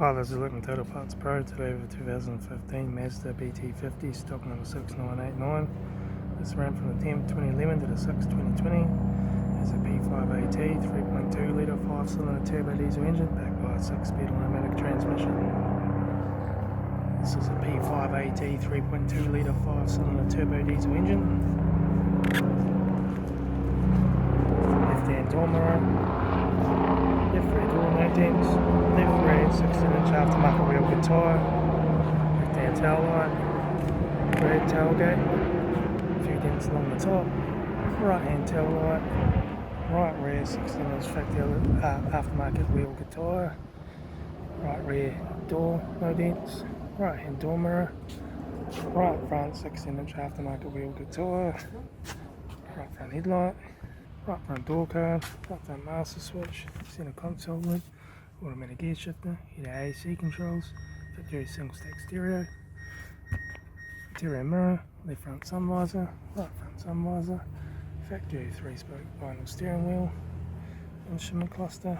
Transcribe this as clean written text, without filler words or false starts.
Hi, this is Litre Total Parts Pro. Today with 2015 Mazda BT50, stock number 6989. This ran from the 10th 2011 to the 6th 2020. It's a P5AT 3.2 litre 5-cylinder turbo diesel engine backed by a 6-speed automatic transmission. This is a P5AT 3.2 litre 5-cylinder turbo diesel engine. Left-hand door mirror. Left rear door, no dents. Left rear 16-inch aftermarket wheel good tyre. Left hand tail light. Rear tailgate. A few dents along the top. Right hand tail light. Right rear 16-inch factory aftermarket wheel good tyre. Right rear door, no dents. Right hand door mirror. Right front 16-inch aftermarket wheel good tyre. Right front headlight. Right front door card, right front master switch, center console lid, automatic gear shifter, heated AC controls, factory single stack stereo, interior mirror, left front sun visor, right front sun visor, factory 3-spoke vinyl steering wheel, instrument cluster,